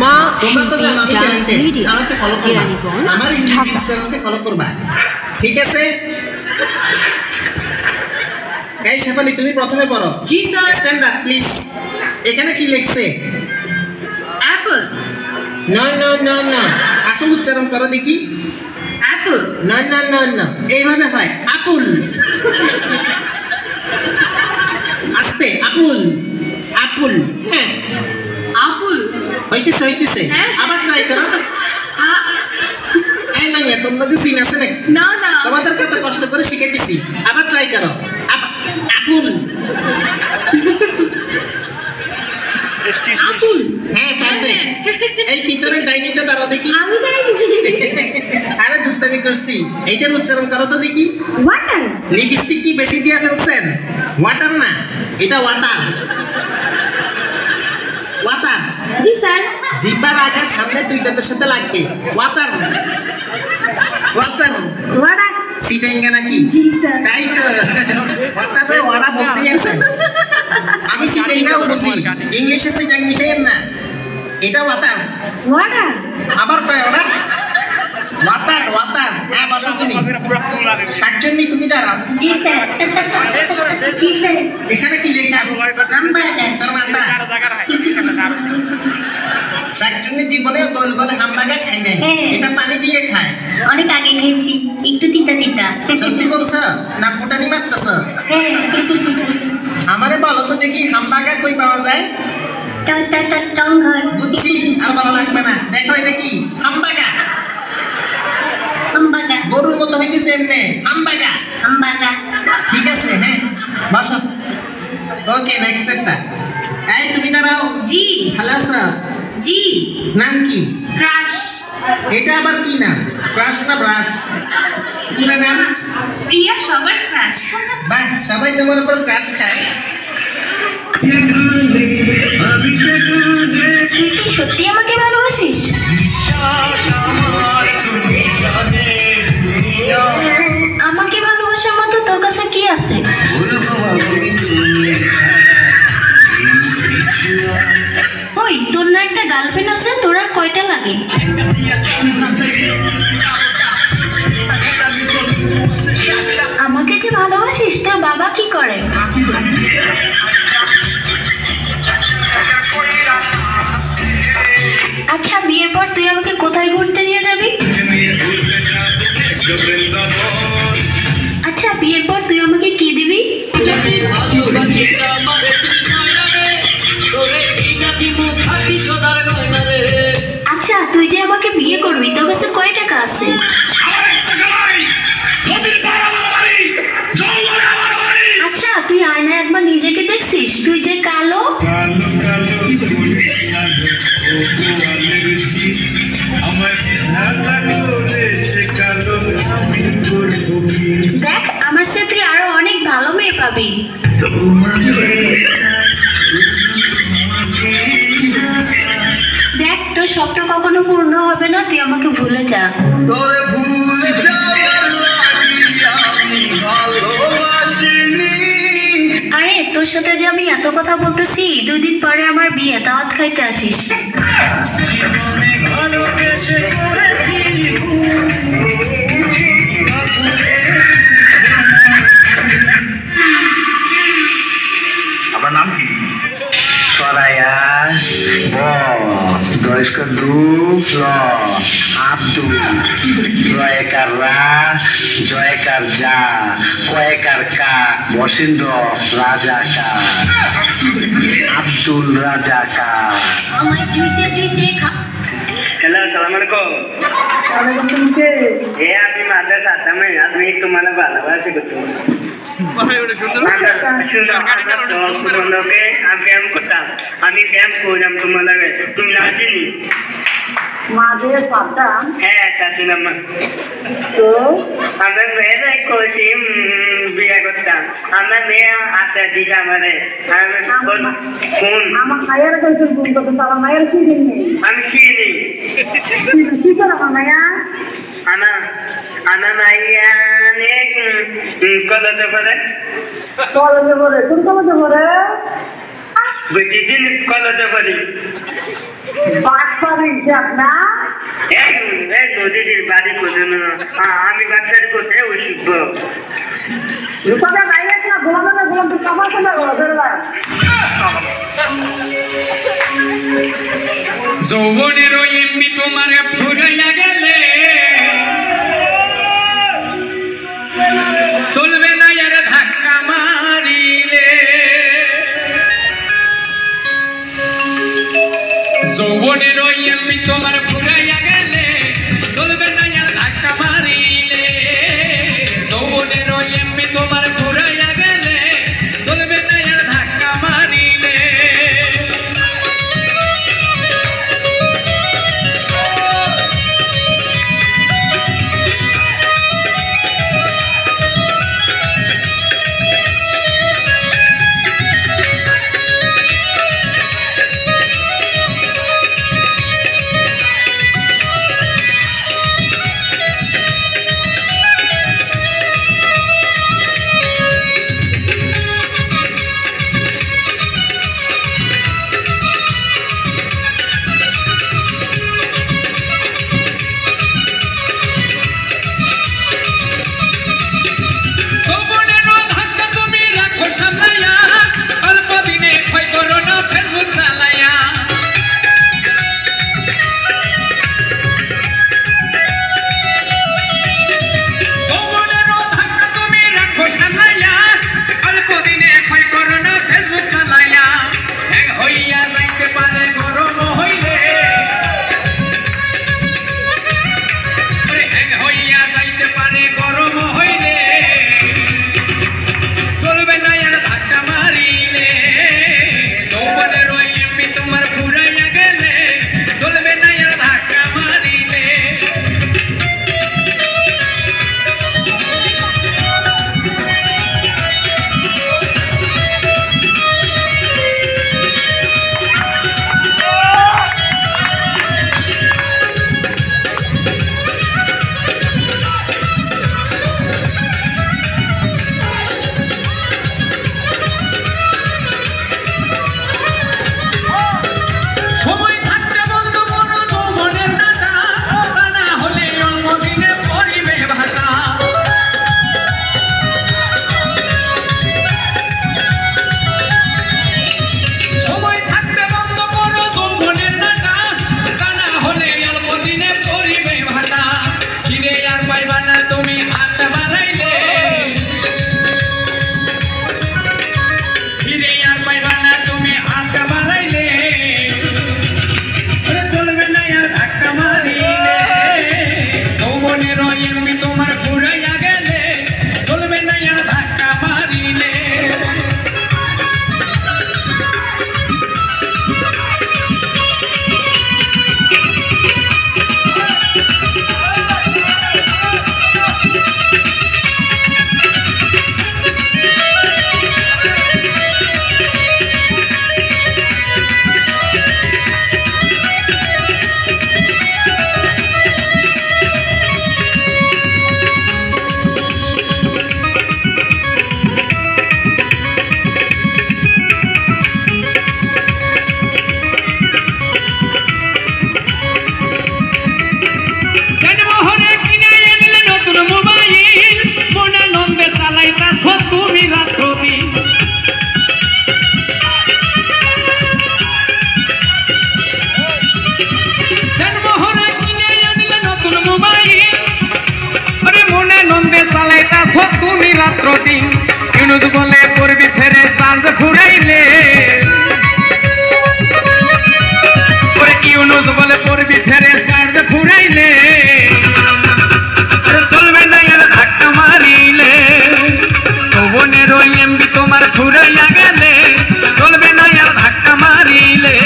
মা তোমরা তো জানো আমি ডান্স মিডিয়া আমাকে ফলো করবা কেরানীগঞ্জ আমার ইংরেজি চ্যানেলকে ফলো করবা ঠিক আছে এই শেফালি তুমি প্রথমে পড়ো জি স্যার স্ট্যান্ড আপ প্লিজ এখানে কি লেখছে অ্যাপল না না না না আসল উচ্চারণ করো দেখি অ্যাপল না না না না এইভাবে হয় আপুল আস্তে আপুল আপুল হ্যাঁ আপুল হইতেছে হ্যাঁ। আবার ট্রাই করো এই মাইয়া তোর লগে সিন আছে নাকি না না তোমাদের কত কষ্ট করে শিখাইতেছি আবার ট্রাই করো আপুল আপুল হ্যাঁ পারফেক্ট এই পিছনের ডাইনিটা দাঁড়াও দেখি আমি জানি আরে দুষ্টামি করছি এইটার উচ্চারণ করো তো দেখি ওয়াটার লিপস্টিক কি বেশি দিয়া ফেলছেন ওয়াটার না এটা ওয়াটার ওয়াটার জি স্যার জিব্বার আগে সামনে দুইটার সাথে লাগবে ওয়াটার ওয়াটার ওয়াটার সিটেঙ্গা নাকি জি স্যার তাই তো ওয়াটারে ওয়াটা বলতেই আছে আমি সিটেঙ্গাও বুঝি ইংলিশে সিটেং মিশাইয়েন না এটা ওয়াটার ওয়াটার আবার কয় ওটা ওয়াটার ওয়াটার হ্যাঁ বসো তুমি শাকচন্নি তুমি দাঁড়াও জি স্যার জি স্যার এখানে কি লেখা হামবার্গার তোর মাথা শাকচন্নি জীবনে গোল গোল হামবার্গার খাই নাই এটা পানি দিয়ে খায় অনেক আগে খেয়েছি একটু তিতা তিতা সত্যি বলছো না ফুটানি মারতেছ হ্যাঁ আমারে বলো তো দেখি হামবার্গার কই পাওয়া যায় টং টং টং টং ঘর বুঝছি আর ভালো লাগবে না দেখো এটা কি হামবার্গার হামবার্গার গরুর মতো হইতেছে এমনি হামবার্গার হামবার্গার ঠিক আছে হ্যাঁ বসো ওকে নেক্সট একটা এই তুমি দাঁড়াও জি হ্যালো স্যার জি নাম কি ক্রাশ এটা আবার কি নাম ক্রাশ না ব্রাশ পুরো নাম প্রিয়া সবার ক্রাশ বাহ সবাই তোমার উপর ক্রাশ খায় তুই কি সত্যি আমাকে ভালোবাসিস আমাকে ভালোবাসার মতো তোর কাছে কি আছে ওই তোর না একটা গার্লফ্রেন্ড আছে তোর আর কয়টা লাগে আমাকে যে ভালোবাসিস তোর বাবা কি করে আচ্ছা বিয়ের পর তুই আমাকে কোথায় ঘুরতে নিয়ে যাবি আচ্ছা বিয়ের পর তুই আমাকে কি দিবি আচ্ছা তুই যে আমাকে বিয়ে করবি তোর কাছে কয় টাকা আছে আচ্ছা তুই আয়নায় একবার নিজেকে দেখছিস তুই যে কালো দেখ আমার সে তুই আরো অনেক ভালো মেয়ে পাবি দেখ তোর স্বপ্ন কখনো পূর্ণ হবে না তুই আমাকে ভুলে যা আরে তোর সাথে যে আমি এত কথা বলতেছি 2 দিন পরে আমার বিয়ে দাওয়াত খাইতে আসিস আপনার নাম কি সরাইয়া ব দয়স্কর দু ল আব্দুল জয়কার রা জয়কার যা কয়েকার কা বসেন্দ্র রাজা কা আব্দুল রাজা কা হ্যালো আসসালামু আলাইকুম আমি মাদ্রাসা আসামে আমি তোমার ভালোবাসি আমি ব্যায়াম করলাম তোমার লাগে তুমি না চিনি হ্যাঁ চাচিলাম তো আমরা মেয়েরা করেছি বিয়ে করতাম আমরা মেয়ে আছে দিকে আমারে কোন আমার মায়ের কইছেন কোন কথা আমার মায়ের কি দিনে আমি চিনি কি করে আমার মায়া আনা আনা নাইয়া নে কত পারে কলেজে পড়ে কোন কলেজে পড়ে বেটি জিনিস কলতে পারি বাচ্চা হিসাব না এই নদীর বাড়ি কোথায় আমি বাচ্চারি কোথায় ওই শিখব রূপাদা বাইরে আছে না গোলাম না গোলাম তো সবার সঙ্গে ধরবা যৌবনের এমনি তোমার ফুরাইয়া গেলে চলবে না এর ধাক্কা মারিলে যৌবনের এমনি তোমার ফুরাইয়া গেলে চলবে না এর ধাক্কা মারিলে যৌবনের এমনি তোমার ফুরাইয়া গেলে চলবে না এর ধাক্কা মারিলে বলে করবি ফেরে চার্জ ঘুরাইলে ইউনুস বলে করবি ফেরে চার্জ ঘুরাইলে চলবে না এর ধাক্কা মারিলে যৌবনের এমবি তোমার ঘুরাইয়া গেলে চলবে না এর ধাক্কা মারিলে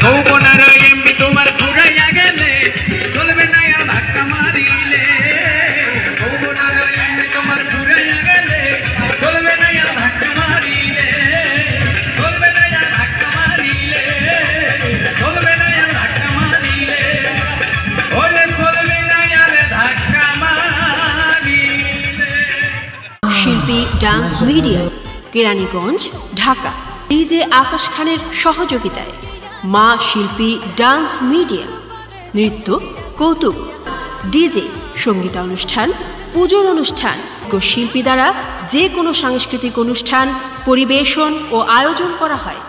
যৌবনের এমবি তোমার ঘুরাইয়া গেলে চলবে না এর ধাক্কা মারিলে যৌবনের এমবি তোমার ঘুরাইয়া গেলে চলবে না এর ধাক্কা মারিলে চলবে না এর ধাক্কা মারিলে চলবে না এর ধাক্কা মারিলে ওরে চলবে না এর ধাক্কা মারিলে। শিল্পী dance media, Keraniganj, Dhaka. DJ Akash খানের সহযোগিতায় মা শিল্পী ডান্স মিডিয়া, নৃত্য, কৌতুক, ডিজে, সঙ্গীতানুষ্ঠান, পুজোর অনুষ্ঠান, শিল্পী দ্বারা যে কোনো সাংস্কৃতিক অনুষ্ঠান পরিবেশন ও আয়োজন করা হয়।